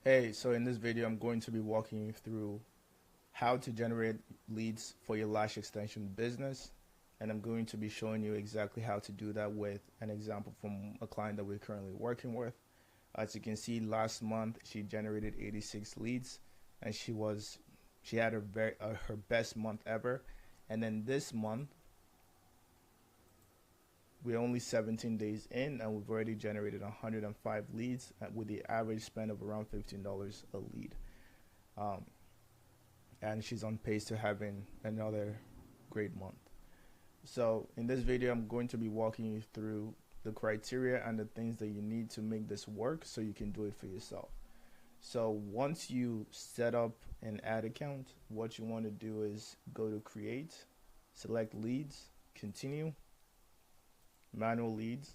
Hey, so in this video, I'm going to be walking you through how to generate leads for your lash extension business. And I'm going to be showing you exactly how to do that with an example from a client that we're currently working with. As you can see, last month she generated 86 leads, and she had her best month ever. And then this month, we're only 17 days in, and we've already generated 105 leads with the average spend of around $15 a lead. And she's on pace to having another great month. So in this video, I'm going to be walking you through the criteria and the things that you need to make this work so you can do it for yourself. So once you set up an ad account, what you want to do is go to create, select leads, continue, manual leads.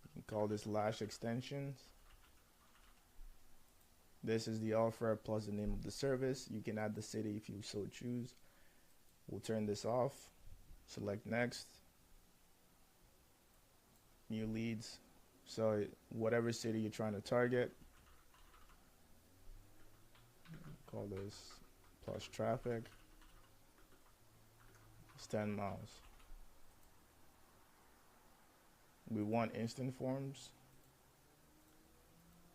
You can call this Lash extensions. This is the offer plus the name of the service. You can add the city if you so choose. We'll turn this off. Select next. New leads. So whatever city you're trying to target. Call this plus traffic. It's 10 miles. We want instant forms.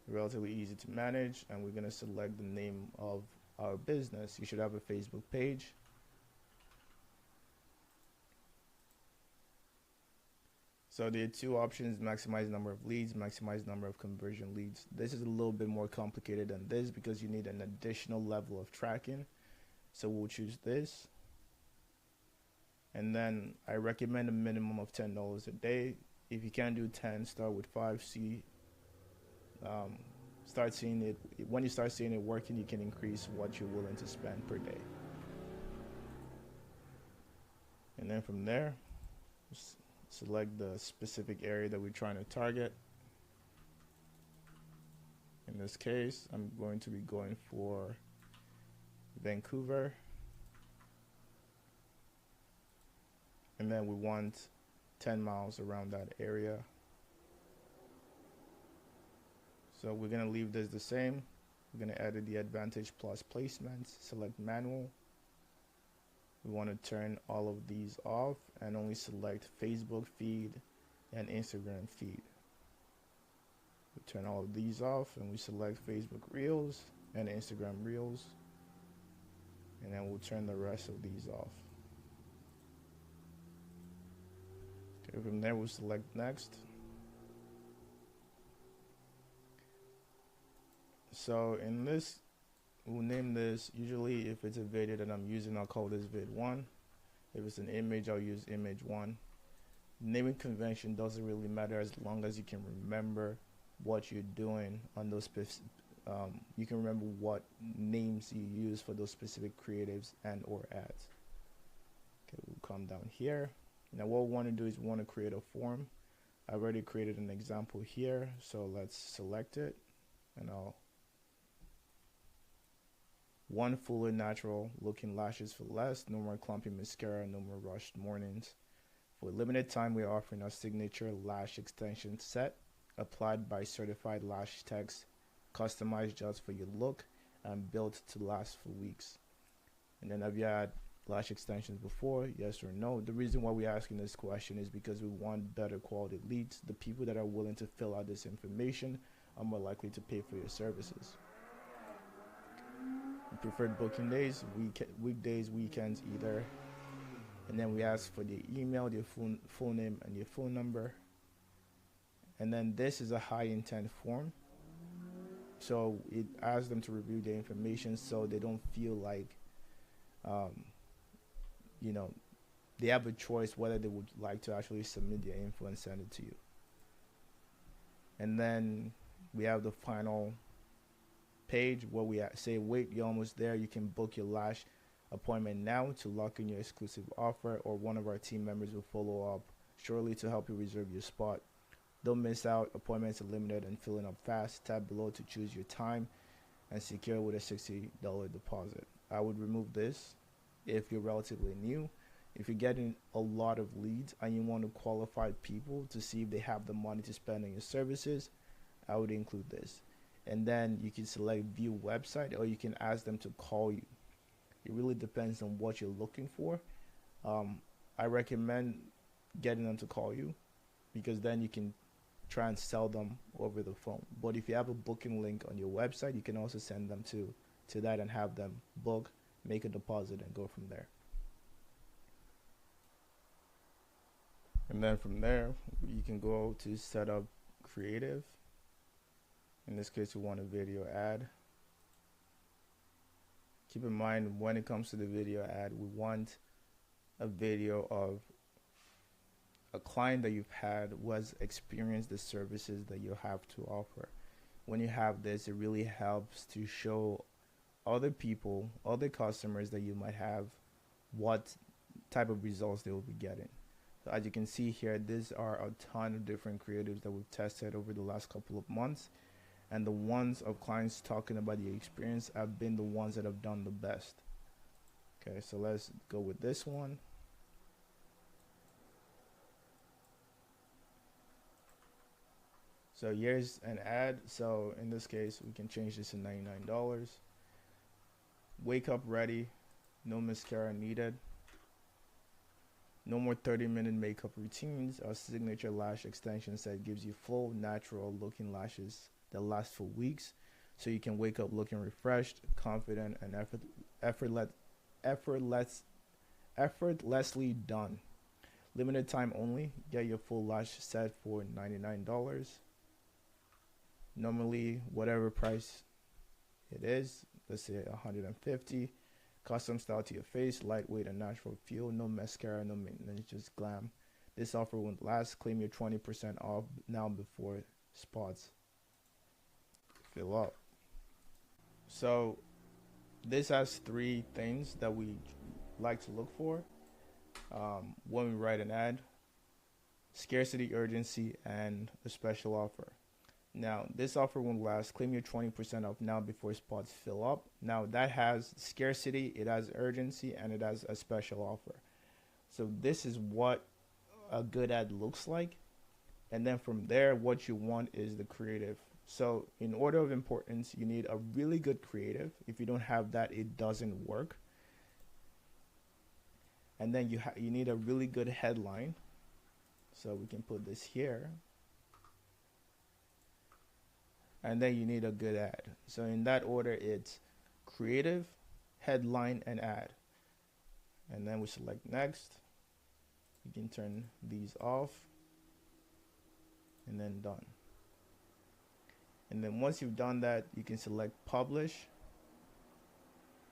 Relatively easy to manage, and we're going to select the name of our business. You should have a Facebook page. So there are two options: maximize number of leads, maximize number of conversion leads. This is a little bit more complicated than this because you need an additional level of tracking. So we'll choose this. And then I recommend a minimum of $10 a day. If you can't do 10, start with 5. Start seeing it. When you start seeing it working, you can increase what you're willing to spend per day. And then from there, select the specific area that we're trying to target. In this case, I'm going to be going for Vancouver. And then we want 10 miles around that area. So we're going to leave this the same. We're going to edit the Advantage Plus placements, select manual. We want to turn all of these off and only select Facebook feed and Instagram feed. We turn all of these off and we select Facebook Reels and Instagram Reels. And then we'll turn the rest of these off. Okay, from there we'll select next. So in this, we'll name this, usually if it's a video that I'm using, I'll call this vid 1. If it's an image, I'll use image 1. Naming convention doesn't really matter as long as you can remember what you're doing on those you can remember what names you use for those specific creatives and or ads. Okay, we'll come down here. Now what we want to do is we want to create a form. I've already created an example here, so let's select it, and I'll one fuller natural looking lashes for less, no more clumpy mascara, no more rushed mornings. For a limited time, we're offering our signature lash extension set, applied by certified lash techs, customized just for your look, and built to last for weeks. And then have you had lash extensions before? Yes or no? The reason why we're asking this question is because we want better quality leads. The people that are willing to fill out this information are more likely to pay for your services. Preferred booking days, weekdays, weekends, either. And then we ask for the email, their full name, and your phone number. And then this is a high intent form, so it asks them to review their information so they don't feel like they have a choice whether they would like to actually submit their info and send it to you. And then we have the final page where we say, wait, you're almost there. You can book your lash appointment now to lock in your exclusive offer, or one of our team members will follow up shortly to help you reserve your spot. Don't miss out. Appointments are limited and filling up fast. Tap below to choose your time and secure with a $60 deposit. I would remove this if you're relatively new. If you're getting a lot of leads and you want to qualify people to see if they have the money to spend on your services, I would include this. and then you can select view website, or you can ask them to call you. It really depends on what you're looking for. I recommend getting them to call you, because then you can try and sell them over the phone. But if you have a booking link on your website, you can also send them to that and have them book, make a deposit, and go from there. And then from there, you can go to set up creative. In this case, we want a video ad. Keep in mind, when it comes to the video ad, we want a video of a client that you've had who has experienced the services that you have to offer. When you have this, it really helps to show other people, other customers that you might have, what type of results they will be getting. So as you can see here, these are a ton of different creatives that we've tested over the last couple of months. And the ones of clients talking about the experience have been the ones that have done the best. Okay, so let's go with this one. So here's an ad. So in this case, we can change this to $99. Wake up ready, no mascara needed. No more 30-minute makeup routines. Our signature lash extension set gives you full, natural looking lashes that last for weeks. So you can wake up looking refreshed, confident, and effortlessly done. Limited time only. Get your full lash set for $99. Normally, whatever price it is, let's say $150. Custom style to your face, lightweight and natural feel, no mascara, no maintenance, just glam. This offer won't last. Claim your 20% off now before spots fill up. So this has three things that we like to look for when we write an ad: scarcity, urgency, and a special offer. Now, this offer won't last. Claim your 20% off now before spots fill up. Now, that has scarcity, it has urgency, and it has a special offer. So this is what a good ad looks like. And then from there, what you want is the creative. So in order of importance, you need a really good creative. If you don't have that, it doesn't work. And then you need a really good headline. So we can put this here. And then you need a good ad. So in that order, it's creative, headline, and ad. And then we select next. You can turn these off. And then done. And then once you've done that, you can select publish.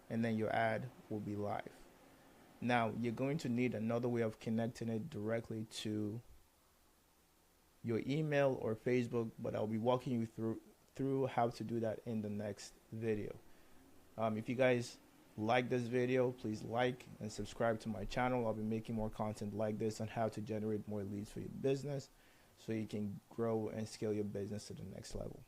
And then your ad will be live. Now, you're going to need another way of connecting it directly to your email or Facebook, but I'll be walking you through how to do that in the next video. If you guys like this video, please like and subscribe to my channel. I'll be making more content like this on how to generate more leads for your business so you can grow and scale your business to the next level.